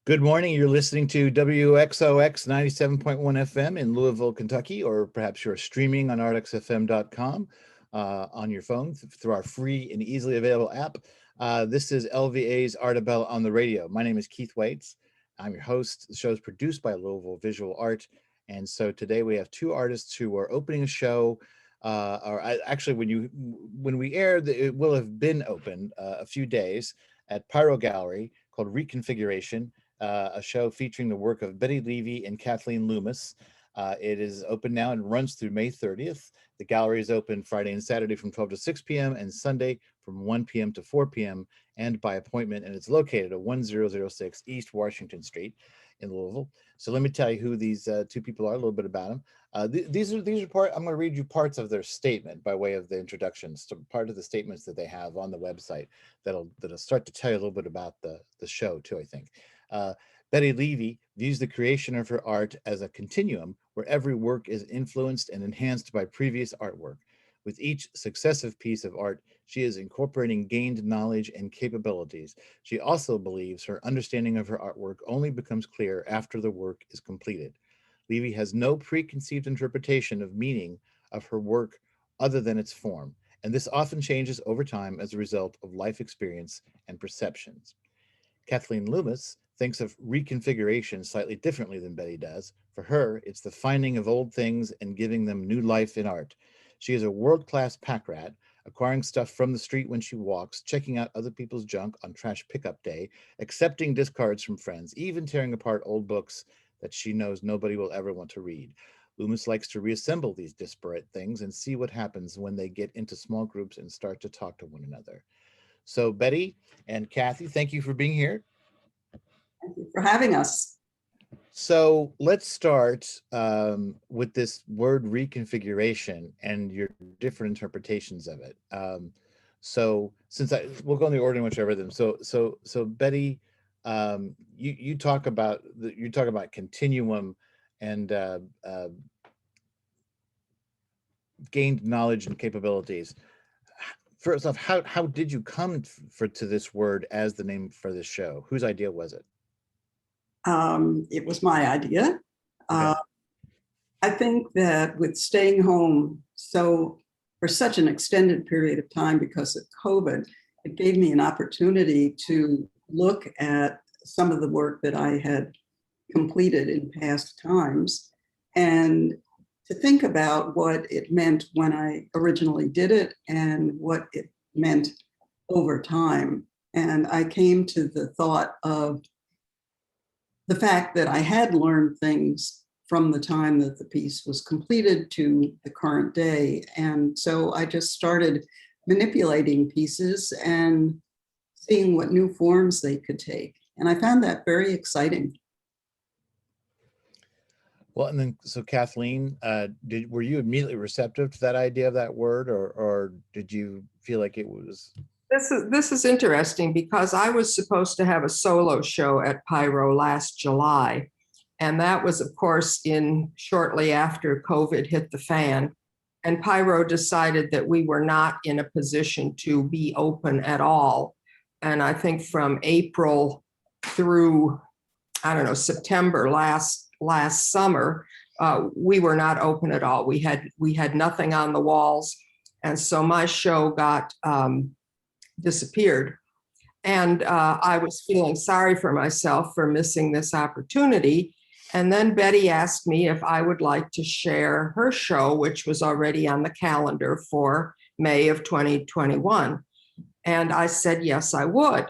Good morning. You're listening to WXOX 97.1 FM in Louisville, Kentucky, or perhaps you're streaming on artxfm.com on your phone through our free and easily available app. This is LVA's Artebella on the radio. My name is Keith Waits. I'm your host. The show is produced by Louisville Visual Art. And so today we have two artists who are opening a show. Actually, when we air, it will have been open a few days at Pyro Gallery called Reconfiguration. A show featuring the work of Bette Levy and Kathleen Loomis. It is open now and runs through May 30th. The gallery is open Friday and Saturday from 12 to 6 p.m. and Sunday from 1 p.m. to 4 p.m. and by appointment. And it's located at 1006 East Washington Street in Louisville. So let me tell you who these two people are, a little bit about them. These are part. I'm going to read you parts of their statement by way of the introductions to part of the statements that they have on the website that'll start to tell you a little bit about the show too, I think. Bette Levy views the creation of her art as a continuum where every work is influenced and enhanced by previous artwork. With each successive piece of art, she is incorporating gained knowledge and capabilities. She also believes her understanding of her artwork only becomes clear after the work is completed. Levy has no preconceived interpretation of meaning of her work other than its form, and this often changes over time as a result of life experience and perceptions. Kathleen Loomis thinks of reconfiguration slightly differently than Bette does. For her, it's the finding of old things and giving them new life in art. She is a world-class pack rat, acquiring stuff from the street when she walks, checking out other people's junk on trash pickup day, accepting discards from friends, even tearing apart old books that she knows nobody will ever want to read. Loomis likes to reassemble these disparate things and see what happens when they get into small groups and start to talk to one another. So Bette and Kathy, thank you for being here. Thank you for having us. So let's start with this word reconfiguration and your different interpretations of it. So since we'll go in the order in which I read them. So Bette, you talk about continuum and gained knowledge and capabilities. First off, how did you come to this word as the name for this show? Whose idea was it? It was my idea. Okay. I think that with staying home for such an extended period of time because of COVID, it gave me an opportunity to look at some of the work that I had completed in past times and to think about what it meant when I originally did it and what it meant over time. And I came to the thought of the fact that I had learned things from the time that the piece was completed to the current day. And so I just started manipulating pieces and seeing what new forms they could take. And I found that very exciting. Well, and then, so Kathleen, were you immediately receptive to that idea of that word, or did you feel like it was? This is interesting because I was supposed to have a solo show at Pyro last July, and that was, of course, shortly after COVID hit the fan, and Pyro decided that we were not in a position to be open at all. And I think from April through, September last summer, we were not open at all. We had nothing on the walls, and so my show got disappeared. And I was feeling sorry for myself for missing this opportunity. And then Bette asked me if I would like to share her show, which was already on the calendar for May of 2021. And I said, yes, I would.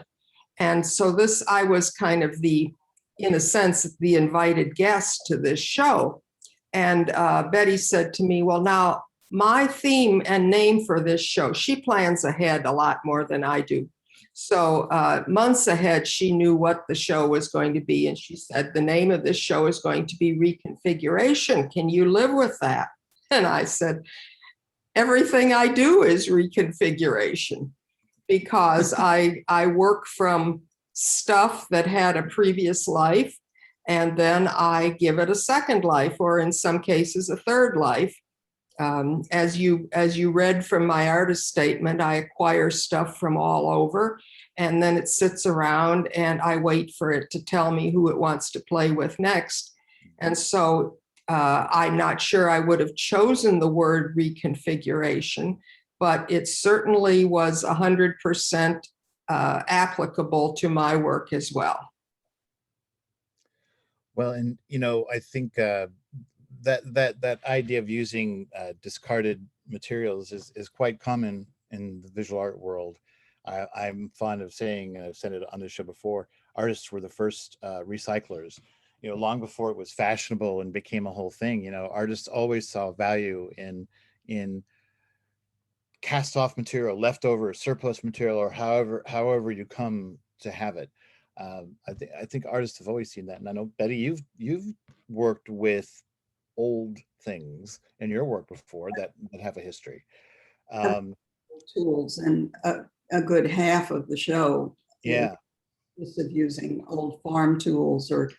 And so I was kind of in a sense, the invited guest to this show. And Bette said to me, well, now, my theme and name for this show, she plans ahead a lot more than I do. So months ahead, she knew what the show was going to be. And she said, the name of this show is going to be Reconfiguration. Can you live with that? And I said, everything I do is reconfiguration because I work from stuff that had a previous life, and then I give it a second life, or in some cases, a third life. As you read from my artist statement, I acquire stuff from all over, and then it sits around and I wait for it to tell me who it wants to play with next. And so I'm not sure I would have chosen the word reconfiguration, but it certainly was 100% applicable to my work as well. Well, and I think that idea of using discarded materials is quite common in the visual art world. I'm fond of saying, and I've said it on the show before, artists were the first recyclers. Long before it was fashionable and became a whole thing. Artists always saw value in cast off material, leftover, surplus material, or however you come to have it. I think artists have always seen that, and I know, Betty, you've worked with old things in your work before that have a history. Tools, and a good half of the show Yeah. is of using old farm tools or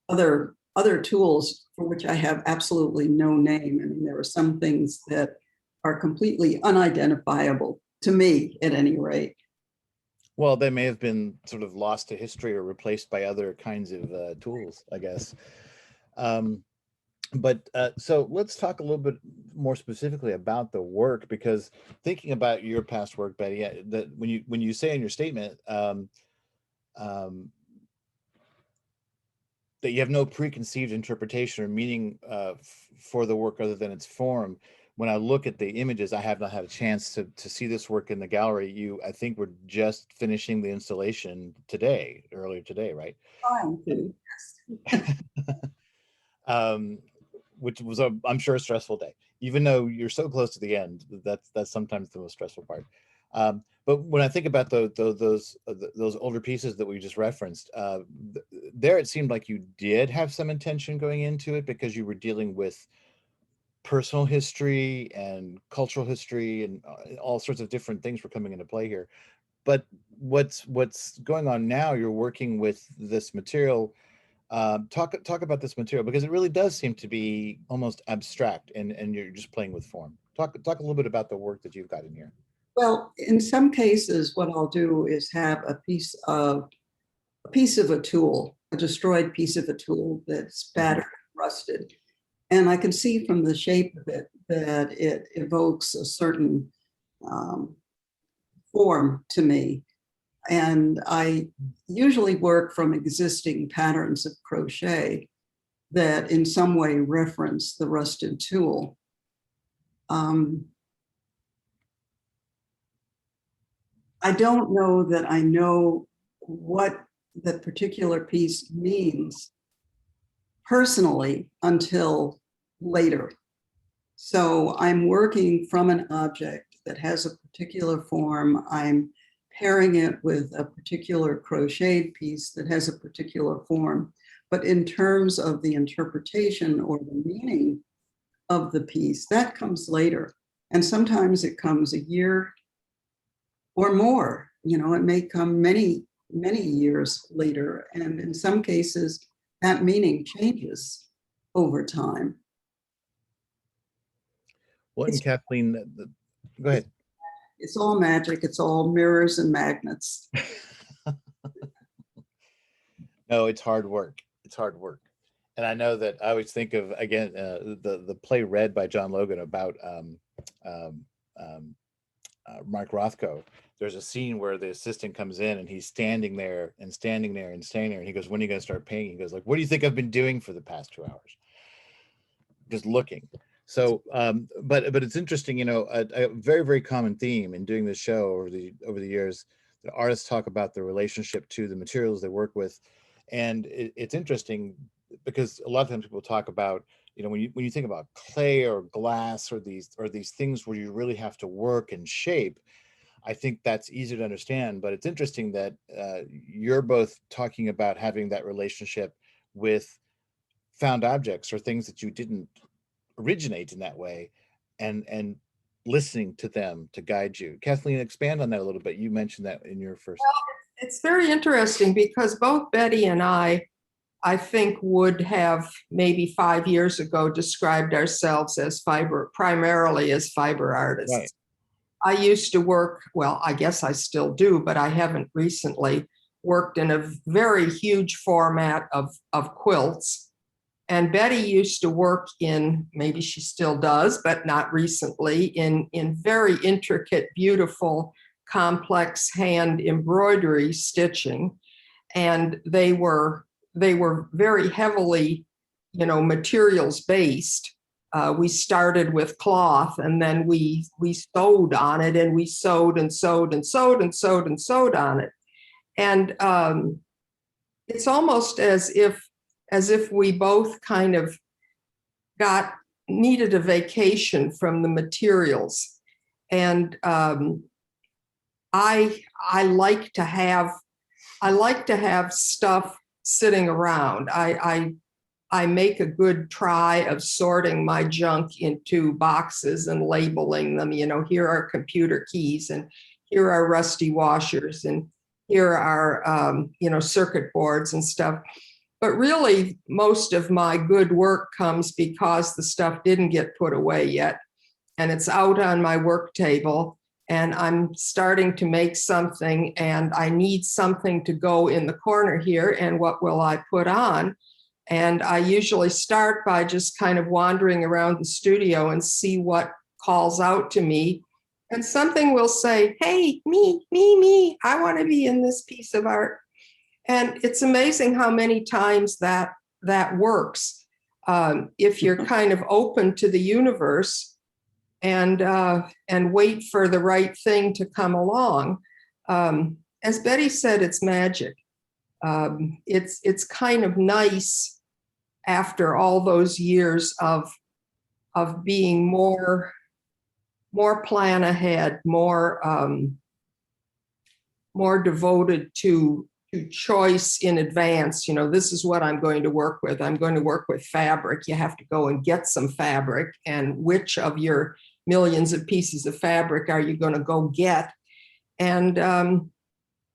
other tools for which I have absolutely no name. I mean, there are some things that are completely unidentifiable to me, at any rate. Well, they may have been sort of lost to history or replaced by other kinds of tools, I guess. But so let's talk a little bit more specifically about the work, because thinking about your past work, Betty, that when you say in your statement that you have no preconceived interpretation or meaning for the work other than its form. When I look at the images, I have not had a chance to see this work in the gallery. I think we're just finishing the installation earlier today, right? Trying to, yes. Which was, I'm sure, a stressful day. Even though you're so close to the end, that's sometimes the most stressful part. But when I think about those older pieces that we just referenced, there it seemed like you did have some intention going into it, because you were dealing with personal history and cultural history, and all sorts of different things were coming into play here. But what's going on now? You're working with this material. Talk about this material, because it really does seem to be almost abstract, and you're just playing with form. Talk a little bit about the work that you've got in here. well, in some cases, what I'll do is have a piece of a tool, a destroyed piece of a tool that's battered, rusted. And I can see from the shape of it that it evokes a certain form to me. And I usually work from existing patterns of crochet that in some way reference the rusted tool. I don't know that I know what that particular piece means personally until later. So I'm working from an object that has a particular form. I'm pairing it with a particular crocheted piece that has a particular form. But in terms of the interpretation or the meaning of the piece, that comes later. And sometimes it comes a year or more. It may come many, many years later. And in some cases, that meaning changes over time. Well, and Kathleen, go ahead. It's all magic. It's all mirrors and magnets. No, it's hard work. It's hard work. And I know that I always think of, again, the play Red by John Logan about Mark Rothko. There's a scene where the assistant comes in and he's standing there and standing there and standing there. And he goes, "When are you going to start painting?" He goes, "Like, what do you think I've been doing for the past 2 hours? Just looking." So, but it's interesting, a very, very common theme in doing this show over the years, the artists talk about the relationship to the materials they work with. And it's interesting because a lot of times people talk about, when you think about clay or glass or these things where you really have to work and shape, I think that's easier to understand. But it's interesting that you're both talking about having that relationship with found objects or things that you didn't originate in that way, and listening to them to guide you. Kathleen, expand on that a little bit. You mentioned that in your first. Well, it's very interesting because both Betty and I I think would have maybe 5 years ago described ourselves as primarily as fiber artists. Right. I used to work, well, I guess I still do, but I haven't recently worked in a very huge format of quilts. And Betty used to work in, maybe she still does, but not recently, in very intricate, beautiful, complex hand embroidery stitching. And they were very heavily, materials based. We started with cloth, and then we sewed on it, and we sewed and sewed and sewed and sewed and sewed on it. And it's almost as if we both kind of needed a vacation from the materials. And I like to have stuff sitting around. I make a good try of sorting my junk into boxes and labeling them. Here are computer keys, and here are rusty washers, and here are circuit boards and stuff. But really, most of my good work comes because the stuff didn't get put away yet, and it's out on my work table, and I'm starting to make something, and I need something to go in the corner here, and what will I put on? And I usually start by just kind of wandering around the studio and see what calls out to me. And something will say, hey, me, I want to be in this piece of art. And it's amazing how many times that works. If you're kind of open to the universe and wait for the right thing to come along. As Betty said, it's magic. It's kind of nice after all those years of being more plan ahead, more devoted to choice in advance. This is what I'm going to work with. I'm going to work with fabric. You have to go and get some fabric, and which of your millions of pieces of fabric are you going to go get? And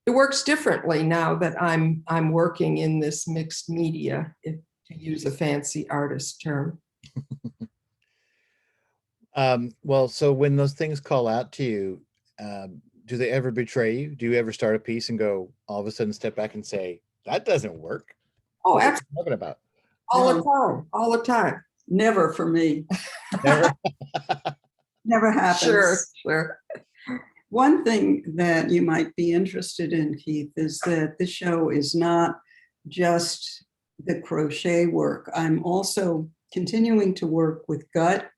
it works differently now that I'm working in this mixed media, to use a fancy artist term. Well, so when those things call out to you, do they ever betray you? Do you ever start a piece and go, all of a sudden step back and say, that doesn't work? Oh, What are you absolutely. talking about? All the time. Never for me. Never? Never happens. Sure. One thing that you might be interested in, Keith, is that this show is not just the crochet work. I'm also continuing to work with gut.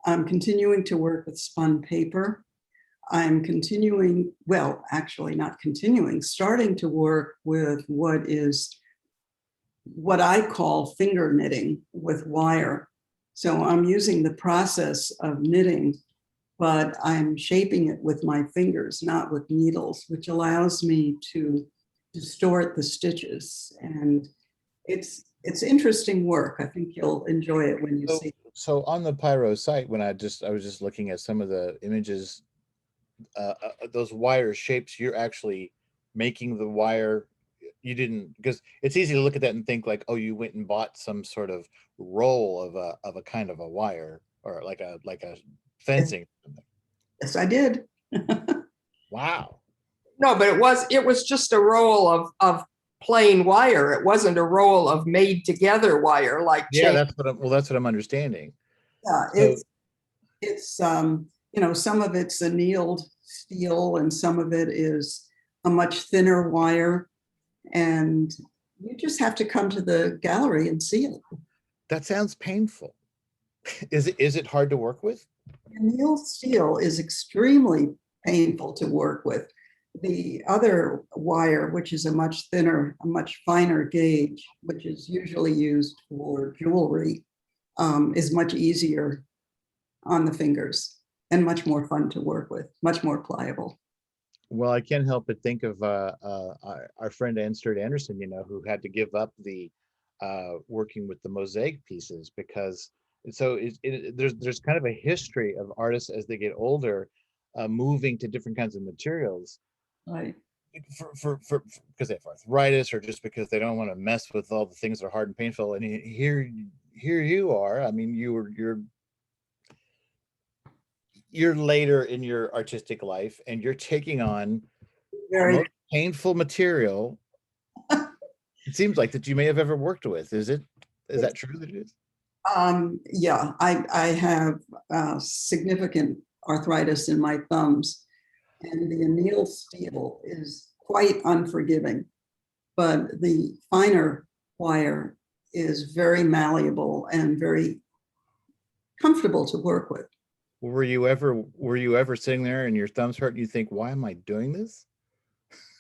I'm continuing to work with spun paper. I'm continuing, well, actually not continuing, starting to work with what I call finger knitting with wire. So I'm using the process of knitting, but I'm shaping it with my fingers, not with needles, which allows me to distort the stitches. And it's interesting work. I think you'll enjoy it when you see it. So on the Pyro site, when I was just looking at some of the images, those wire shapes, you're actually making the wire. You didn't, because it's easy to look at that and think like, oh, you went and bought some sort of roll of a kind of a wire, or like a fencing. Yes, I did. Wow. No, but it was just a roll of plain wire. It wasn't a roll of made together wire like Yeah, chain. that's what I'm understanding. Yeah, it's some of it's annealed steel and some of it is a much thinner wire, and you just have to come to the gallery and see it. That sounds painful. Is it hard to work with? Annealed steel is extremely painful to work with. The other wire, which is a much thinner, a much finer gauge, which is usually used for jewelry, is much easier on the fingers and much more fun to work with, much more pliable. Well, I can't help but think of our friend Ann Sturt Anderson, who had to give up the working with the mosaic pieces because there's kind of a history of artists as they get older moving to different kinds of materials. Right. for because they have arthritis, or just because they don't want to mess with all the things that are hard and painful. And here you are. I mean, you're later in your artistic life, and you're taking on the Very, most painful material it seems like that you may have ever worked with. Is that true that it is? yeah, I have significant arthritis in my thumbs, and the annealed steel is quite unforgiving, but the finer wire is very malleable and very comfortable to work with. Were you ever sitting there and your thumbs hurt and you think, why am I doing this?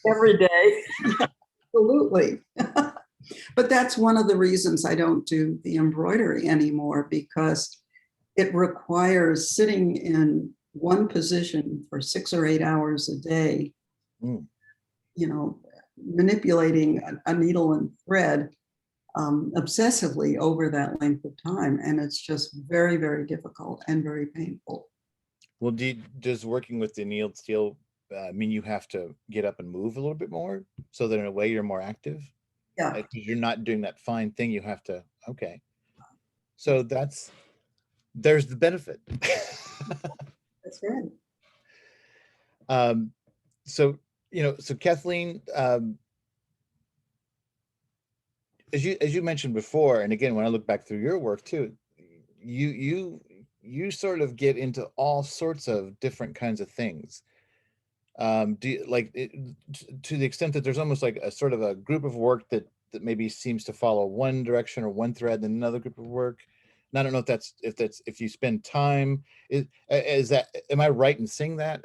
Every day. Absolutely. But that's one of the reasons I don't do the embroidery anymore, because it requires sitting in one position for 6 or 8 hours a day, Mm. you know, manipulating a needle and thread obsessively over that length of time. And it's just very, very difficult and very painful. Well, does working with the annealed steel mean you have to get up and move a little bit more, so that in a way you're more active? Yeah, Because you're not doing that fine thing. You have to, okay. So there's the benefit. that's right. So, so Kathleen, as you mentioned before, and again, when I look back through your work too, you sort of get into all sorts of different kinds of things. Do you, like to the extent that there's almost like a sort of a group of work that maybe seems to follow one direction or one thread, then another group of work? And I don't know if you spend time, is that, am I right in saying that?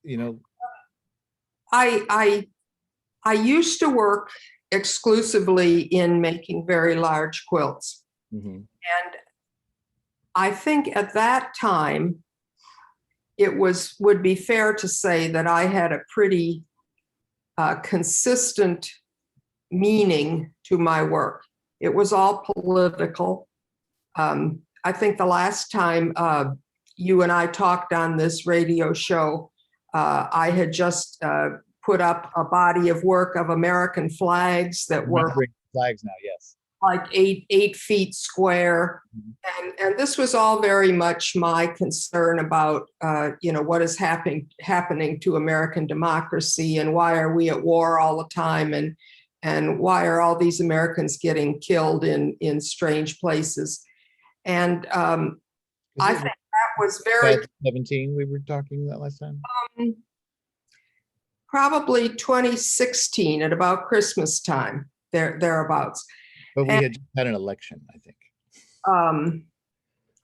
You know, I used to work exclusively in making very large quilts. mhm. And I think at that time, it would be fair to say that I had a pretty consistent meaning to my work. It was all political. I think the last time you and I talked on this radio show, I had just put up a body of work of American flags that were Flags now, yes. like 8 feet square. And this was all very much my concern about, what is happening to American democracy, and why are we at war all the time, and why are all these Americans getting killed in strange places. And I think that was very 17 we were talking that last time. Probably 2016 at about Christmas time, thereabouts. But we had just had an election, I think.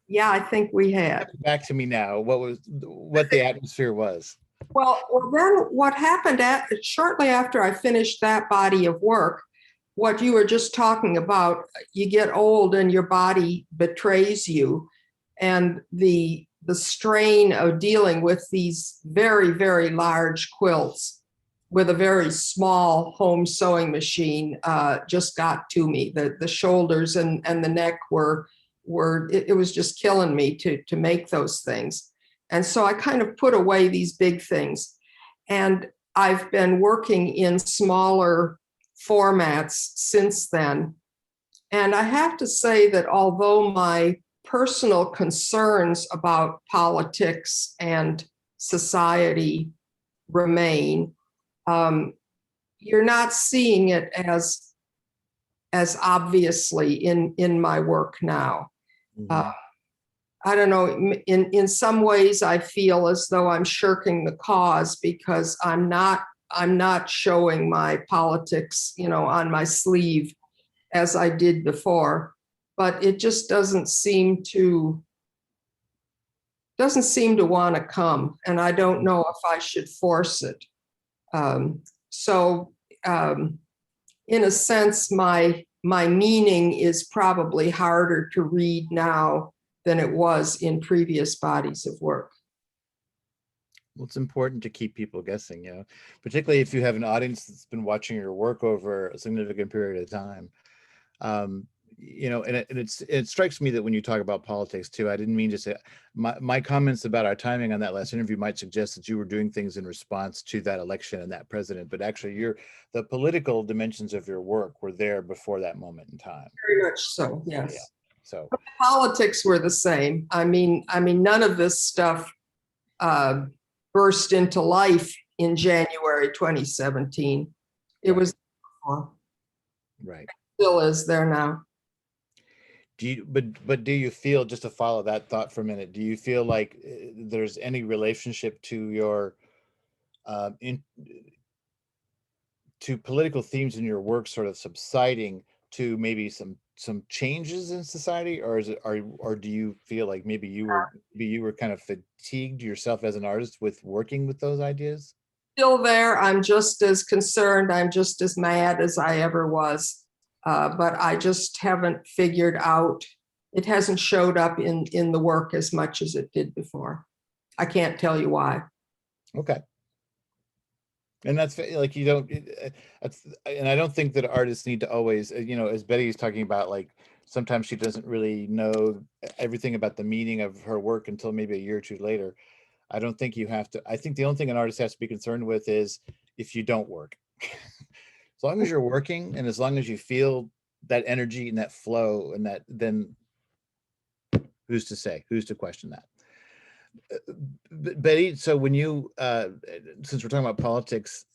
Yeah, I think we had. Back to me now. What the atmosphere was. Well, then what happened shortly after I finished that body of work, what you were just talking about, you get old and your body betrays you. And the strain of dealing with these very, very large quilts with a very small home sewing machine just got to me. The shoulders and the neck it was just killing me to make those things. And so I kind of put away these big things. And I've been working in smaller formats since then. And I have to say that although my personal concerns about politics and society remain, you're not seeing it as obviously in my work now. Mhm. I don't know, in some ways I feel as though I'm shirking the cause, because I'm not showing my politics, on my sleeve as I did before, but it just doesn't seem to want to come, and I don't know if I should force it. So in a sense, my meaning is probably harder to read now than it was in previous bodies of work. Well, it's important to keep people guessing, particularly if you have an audience that's been watching your work over a significant period of time. you know, and it strikes me that when you talk about politics too, I didn't mean to say my comments about our timing on that last interview might suggest that you were doing things in response to that election and that president, but actually the political dimensions of your work were there before that moment in time. Very much so, yes. Yeah. So Politics were the same. I mean, none of this stuff burst into life in January 2017. It was right. still is there now. Do you, but do you feel, just to follow that thought for a minute, do you feel like there's any relationship to your to political themes in your work sort of subsiding to maybe some changes in society, or is it, or do you feel like maybe you were kind of fatigued yourself as an artist with working with those ideas? Still there. I'm just as concerned. I'm just as mad as I ever was. But I just haven't figured out, it hasn't showed up in the work as much as it did before. I can't tell you why. Okay. And that's like, you don't, and I don't think that artists need to always, you know, as Betty is talking about, like sometimes she doesn't really know everything about the meaning of her work until maybe a year or two later. I don't think you have to, I think the only thing an artist has to be concerned with is if you don't work. As long as you're working and as long as you feel that energy and that flow and that, then who's to say, who's to question that? Betty, so when you, since we're talking about politics,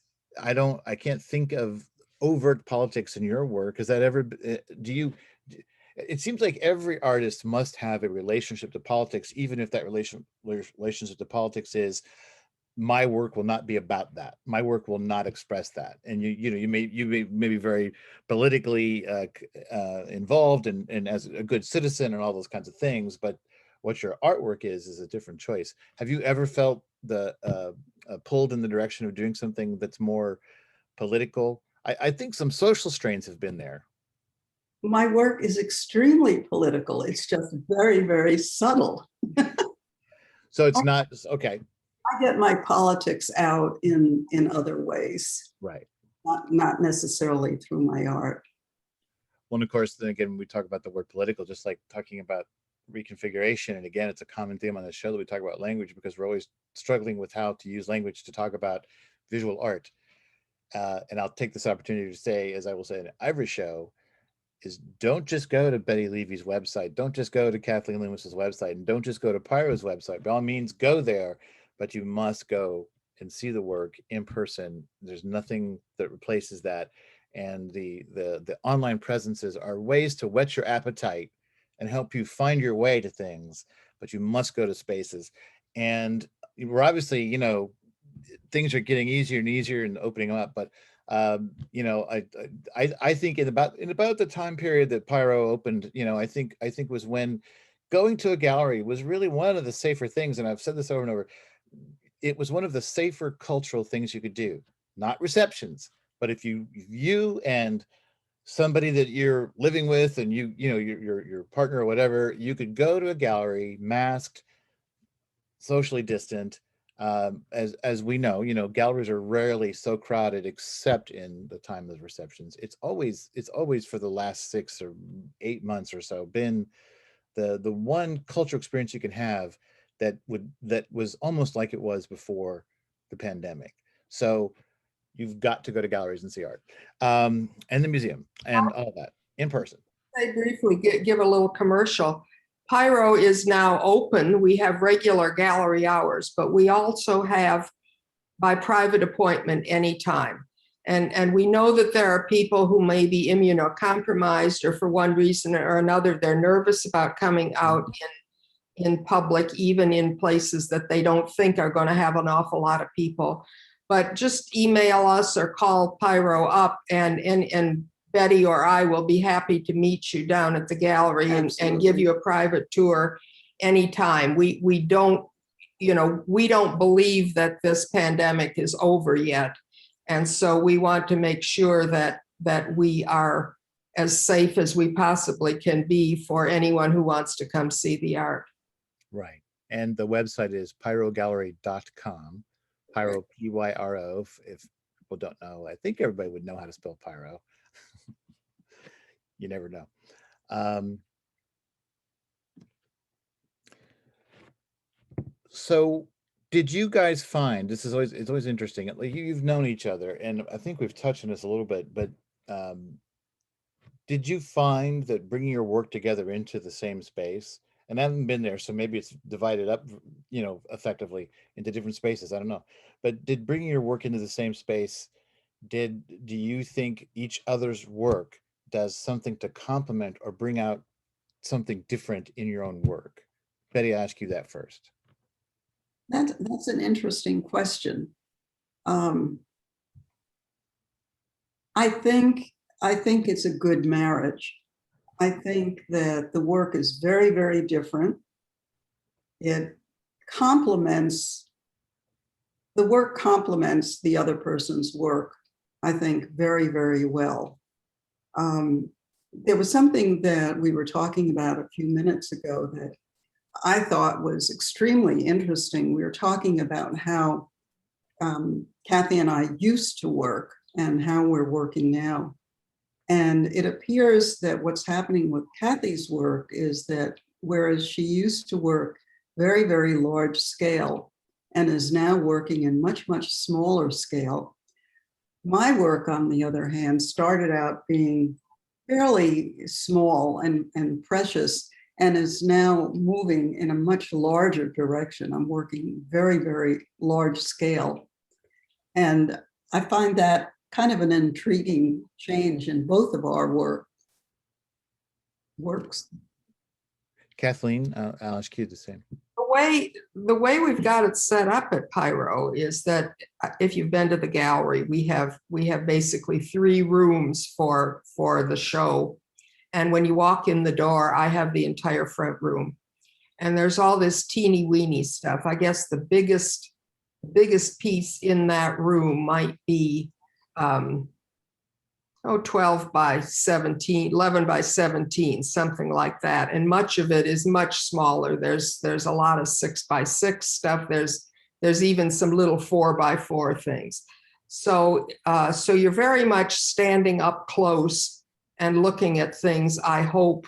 I can't think of overt politics in your work. Is that ever, do you, it seems like every artist must have a relationship to politics, even if that relationship to politics is, my work will not be about that. My work will not express that. And you may be very politically involved and as a good citizen and all those kinds of things, but what your artwork is a different choice. Have you ever felt the pulled in the direction of doing something that's more political? I think some social strains have been there. My work is extremely political. It's just very, very subtle. So it's not, okay. I get my politics out in other ways, Right. not necessarily through my art. Well, and of course, then again, when we talk about the word political, just like talking about reconfiguration, and again, it's a common theme on the show that we talk about language, because we're always struggling with how to use language to talk about visual art. And I'll take this opportunity to say, as I will say in every show, is don't just go to Bette Levy's website. Don't just go to Kathleen Loomis's website, and don't just go to Pyro's website. By all means, go there, but you must go and see the work in person. There's nothing that replaces that. And the online presences are ways to whet your appetite and help you find your way to things, but you must go to spaces. And we're obviously, you know, things are getting easier and easier and opening up, but you know, I think in about the time period that Pyro opened, you know, I think was when going to a gallery was really one of the safer things. And I've said this over and over. It was one of the safer cultural things you could do, not receptions, but if you and somebody that you're living with and you know, your partner or whatever, you could go to a gallery masked, socially distant. As we know, you know, galleries are rarely so crowded except in the time of receptions. It's always for the last 6 or 8 months or so been the one cultural experience you can have that was almost like it was before the pandemic. So you've got to go to galleries and see art, and the museum and all that in person. I briefly give a little commercial. Pyro is now open. We have regular gallery hours, but we also have by private appointment anytime. And we know that there are people who may be immunocompromised, or for one reason or another, they're nervous about coming out in public, even in places that they don't think are going to have an awful lot of people. But just email us or call Pyro up, and Betty or I will be happy to meet you down at the gallery and give you a private tour anytime. We don't, you know, we don't believe that this pandemic is over yet. And so we want to make sure that we are as safe as we possibly can be for anyone who wants to come see the art. Right. And the website is pyrogallery.com. Pyro, Pyro. If people don't know, I think everybody would know how to spell pyro. You never know. So did you guys find, this is always, it's always interesting, like you've known each other, and I think we've touched on this a little bit, but did you find that bringing your work together into the same space, and I haven't been there, so maybe it's divided up, effectively into different spaces, I don't know, but did bringing your work into the same space, do you think each other's work does something to complement or bring out something different in your own work? Betty, I ask you that first. That's an interesting question. I think it's a good marriage. I think that the work is very, very different. It complements, the work complements the other person's work, I think, very, very well. There was something that we were talking about a few minutes ago that I thought was extremely interesting. We were talking about how Kathy and I used to work and how we're working now. And it appears that what's happening with Kathy's work is that whereas she used to work very, very large scale and is now working in much, much smaller scale, my work, on the other hand, started out being fairly small and precious and is now moving in a much larger direction. I'm working very, very large scale. And I find that kind of an intriguing change in both of our works. Kathleen, I'll ask you the same. The way we've got it set up at Pyro is that if you've been to the gallery, we have basically 3 rooms for the show. And when you walk in the door, I have the entire front room. And there's all this teeny weeny stuff. I guess the biggest piece in that room might be 12 by 17, 11 by 17, something like that. And much of it is much smaller. There's a lot of 6 by 6 stuff. There's even some little 4 by 4 things. So you're very much standing up close and looking at things, I hope,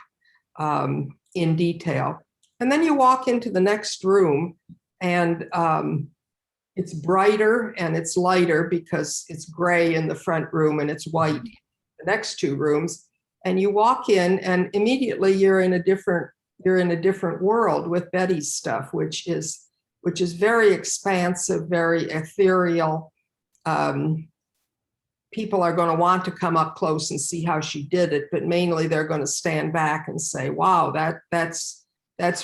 in detail. And then you walk into the next room, and it's brighter and it's lighter because it's gray in the front room and it's white in the next 2 rooms. And you walk in, and immediately you're in a different world with Betty's stuff, which is very expansive, very ethereal. People are going to want to come up close and see how she did it, but mainly they're going to stand back and say, wow, that's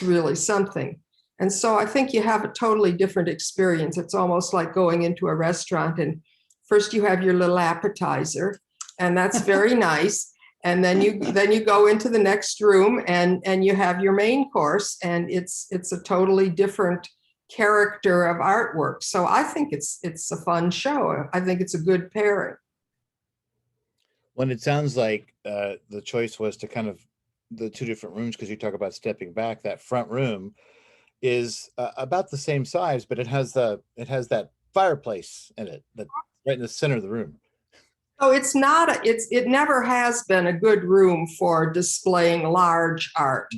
really something. And so I think you have a totally different experience. It's almost like going into a restaurant, and first you have your little appetizer, and that's very nice. And then you go into the next room and you have your main course, and it's a totally different character of artwork. So I think it's a fun show. I think it's a good pairing. When it sounds like the choice was to kind of the 2 different rooms, because you talk about stepping back, that front room is about the same size, but it has that fireplace in it, that's right in the center of the room. So it never has been a good room for displaying large art.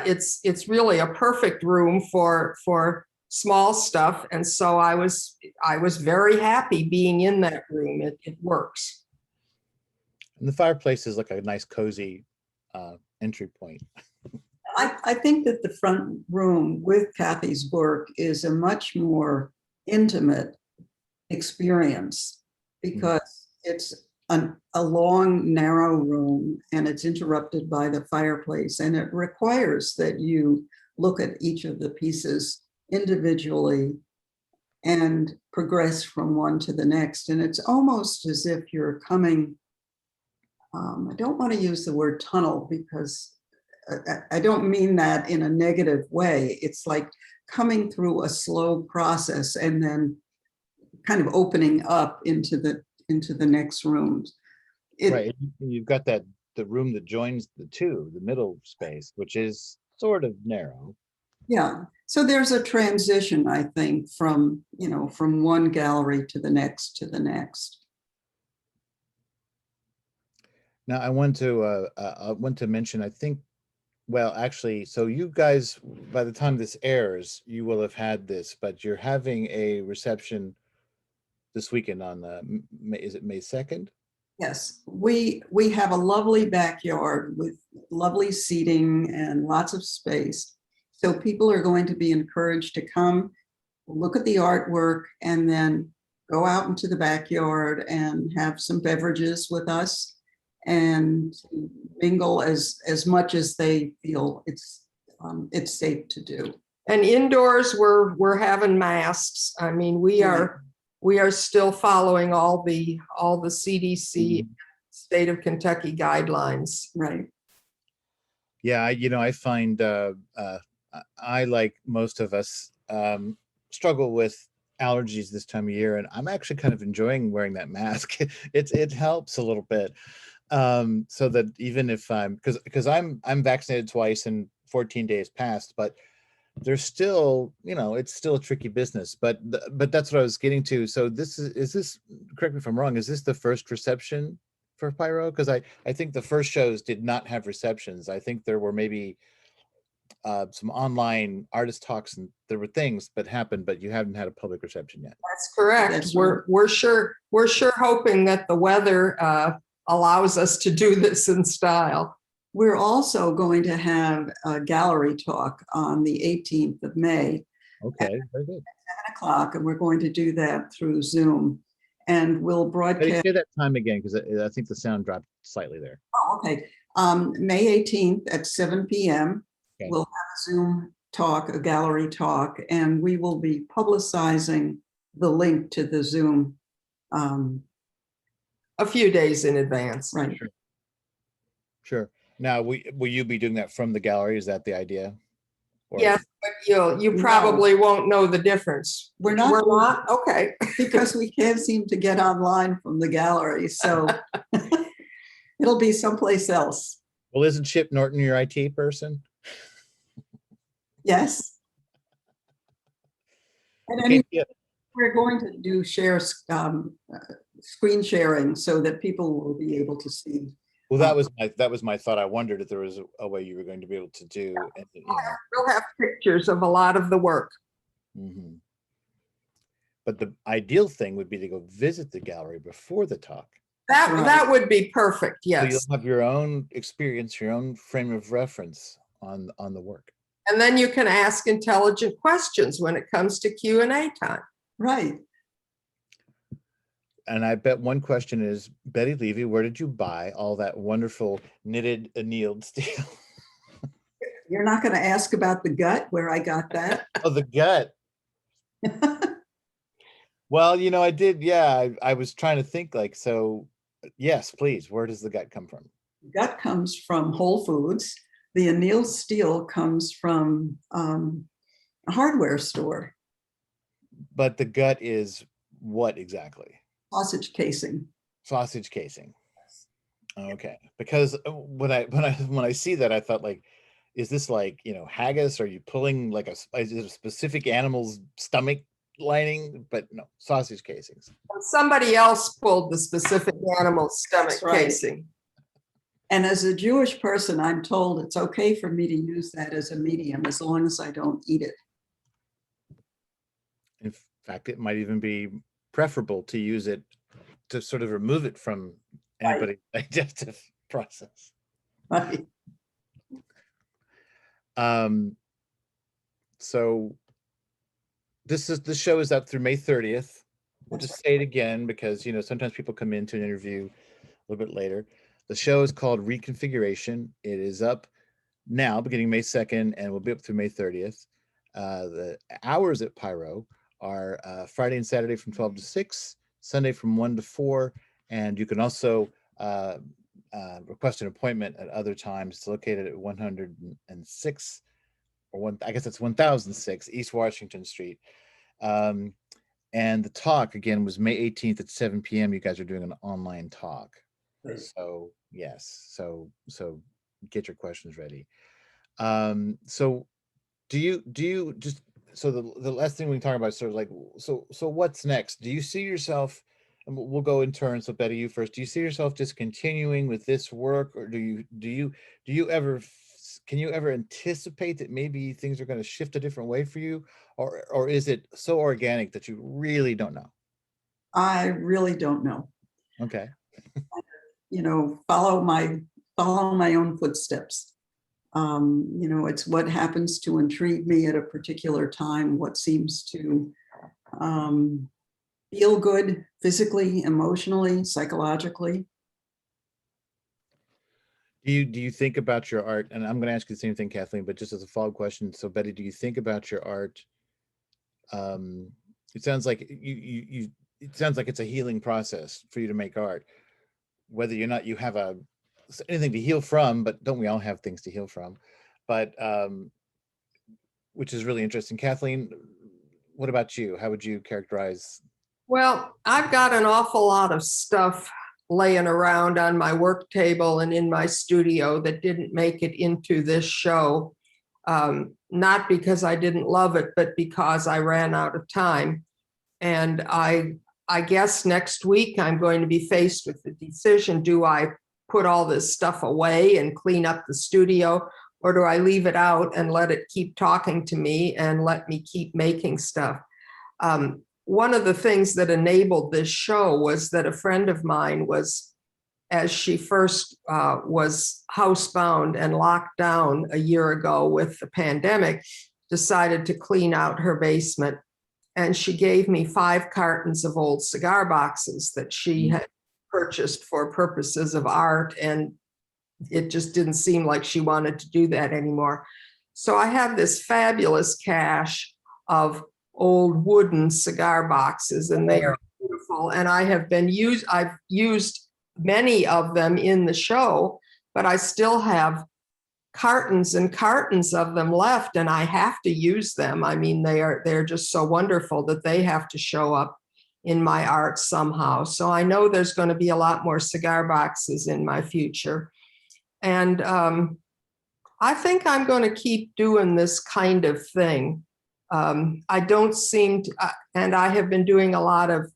It's really a perfect room for small stuff. And so I was very happy being in that room. It works. And the fireplace is like a nice cozy entry point. I think that the front room with Kathy's work is a much more intimate experience because it's a long, narrow room, and it's interrupted by the fireplace, and it requires that you look at each of the pieces individually and progress from one to the next. And it's almost as if you're coming, I don't want to use the word tunnel because I don't mean that in a negative way. It's like coming through a slow process and then kind of opening up into the next rooms. Right. You've got the room that joins the middle space, which is sort of narrow. Yeah. So there's a transition, I think, from one gallery to the next to the next. Now I want to mention, I think, well, actually, so you guys, by the time this airs, you will have had this, but you're having a reception this weekend on is it May 2nd? Yes, we have a lovely backyard with lovely seating and lots of space. So people are going to be encouraged to come, look at the artwork, and then go out into the backyard and have some beverages with us and mingle as much as they feel it's safe to do. And indoors, we're having masks. I mean, we are still following all the CDC state of Kentucky guidelines. Right. Yeah, I find I, like most of us, struggle with allergies this time of year, and I'm actually kind of enjoying wearing that mask. It helps a little bit, so that even if because I'm vaccinated twice and 14 days passed, but there's still, it's still a tricky business. But that's what I was getting to. So this is this, correct me if I'm wrong, is this the first reception for Pyro? Because I think the first shows did not have receptions. I think there were maybe some online artist talks, and there were things that happened, but you haven't had a public reception yet. That's correct. That's We're sure hoping that the weather allows us to do this in style. We're also going to have a gallery talk on the 18th of May Okay, very good. 10 o'clock, and we're going to do that through Zoom. And we'll broadcast. Say that time again, because I think the sound dropped slightly there. Oh, okay. May 18th at 7 p.m. Okay. We'll have a Zoom talk, a gallery talk, and we will be publicizing the link to the Zoom. A few days in advance. Right. Sure. Now, will you be doing that from the gallery? Is that the idea? Or Yes, but you probably won't know the difference. We're not. We're not? Okay. Because we can't seem to get online from the gallery, so it'll be someplace else. Well, isn't Chip Norton your IT person? Yes. And Okay, yeah. we're going to do screen sharing so that people will be able to see. Well, that was my thought. I wondered if there was a way you were going to be able to do. And, We'll have pictures of a lot of the work. Mm-hmm. But the ideal thing would be to go visit the gallery before the talk. That would be perfect. Yes. So you'll have your own experience, your own frame of reference on the work. And then you can ask intelligent questions when it comes to Q&A time. Right. And I bet one question is, Bette Levy, where did you buy all that wonderful knitted annealed steel? You're not going to ask about the gut, where I got that? Oh, the gut. Well, I did. Yeah, I was trying to think so yes, please. Where does the gut come from? The gut comes from Whole Foods. The annealed steel comes from a hardware store. But the gut is what exactly? Sausage casing. Sausage casing. Okay, because when I see that, I thought, is this haggis? Are you pulling is it a specific animal's stomach lining? But no, sausage casings. Somebody else pulled the specific animal's stomach casing. And as a Jewish person, I'm told it's okay for me to use that as a medium as long as I don't eat it. In fact, it might even be preferable to use it to sort of remove it from anybody's digestive process. Right. So the show is up through May 30th. We'll just say it again because sometimes people come into an interview a little bit later. The show is called Reconfiguration. It is up now, beginning May 2nd, and will be up through May 30th. The hours at Pyro are Friday and Saturday from 12 to 6, Sunday from 1 to 4, and you can also request an appointment at other times. It's located at 106, or I guess it's 1006 East Washington Street. And the talk again was May 18th at 7 p.m. You guys are doing an online talk. Right. So yes, so get your questions ready. So do you just, so the last thing we can talk about is sort of so what's next? Do you see yourself and we'll go in turn. So Betty, you first. Do you see yourself just continuing with this work, or do you ever can you ever anticipate that maybe things are going to shift a different way for you, or is it so organic that you really don't know? I really don't know. Okay. Follow my own footsteps. It's what happens to intrigue me at a particular time, what seems to feel good physically, emotionally, psychologically. Do you think about your art? And I'm going to ask you the same thing, Kathleen, but just as a follow-up question. So Betty, do you think about your art? It sounds like it sounds like it's a healing process for you to make art, whether you're not, you have anything to heal from, but don't we all have things to heal from? But which is really interesting. Kathleen, what about you? How would you characterize? Well, I've got an awful lot of stuff laying around on my work table and in my studio that didn't make it into this show. Not because I didn't love it, but because I ran out of time. And I guess next week I'm going to be faced with the decision, do I put all this stuff away and clean up the studio, or do I leave it out and let it keep talking to me and let me keep making stuff? One of the things that enabled this show was that a friend of mine was, as she first was housebound and locked down a year ago with the pandemic, decided to clean out her basement. And she gave me 5 cartons of old cigar boxes that she had purchased for purposes of art. And it just didn't seem like she wanted to do that anymore. So I have this fabulous cache of old wooden cigar boxes, and they are beautiful. And I've used many of them in the show, but I still have cartons and cartons of them left, and I have to use them. I mean, they're just so wonderful that they have to show up in my art somehow. So I know there's going to be a lot more cigar boxes in my future. And I think I'm going to keep doing this kind of thing. I don't seem to, and I have been doing a lot of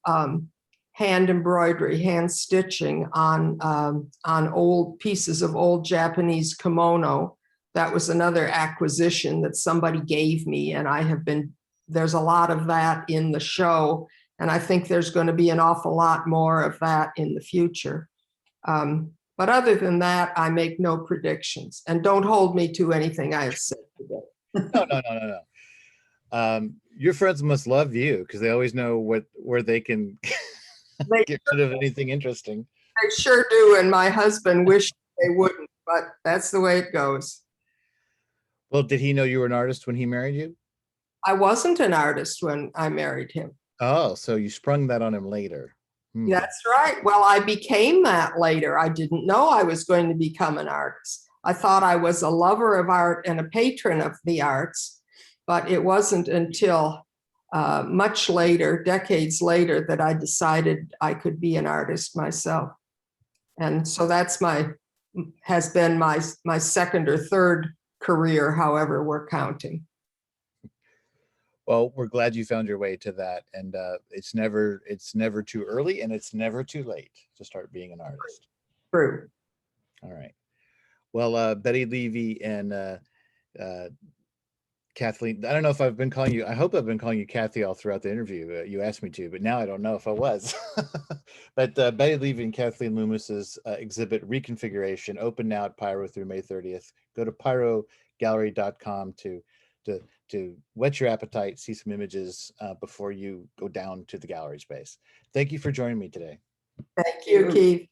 hand embroidery, hand stitching on old pieces of old Japanese kimono. That was another acquisition that somebody gave me, and there's a lot of that in the show, and I think there's going to be an awful lot more of that in the future. But other than that, I make no predictions, and don't hold me to anything I have said today. No. Your friends must love you because they always know where they can get rid of anything interesting. They sure do, and my husband wished they wouldn't, but that's the way it goes. Well, did he know you were an artist when he married you? I wasn't an artist when I married him. Oh, so you sprung that on him later. That's right. Well, I became that later. I didn't know I was going to become an artist. I thought I was a lover of art and a patron of the arts, but it wasn't until much later, decades later, that I decided I could be an artist myself. And so has been my second or third career, however we're counting. Well, we're glad you found your way to that, and it's never too early, and it's never too late to start being an artist. True. All right. Well, Bette Levy and Kathleen, I don't know if I've been calling you, I hope I've been calling you Kathy all throughout the interview. You asked me to, but now I don't know if I was. But Bette Levy and Kathleen Loomis's exhibit Reconfiguration, open now at Pyro through May 30th. Go to pyrogallery.com to whet your appetite, see some images before you go down to the gallery space. Thank you for joining me today. Thank you, Keith.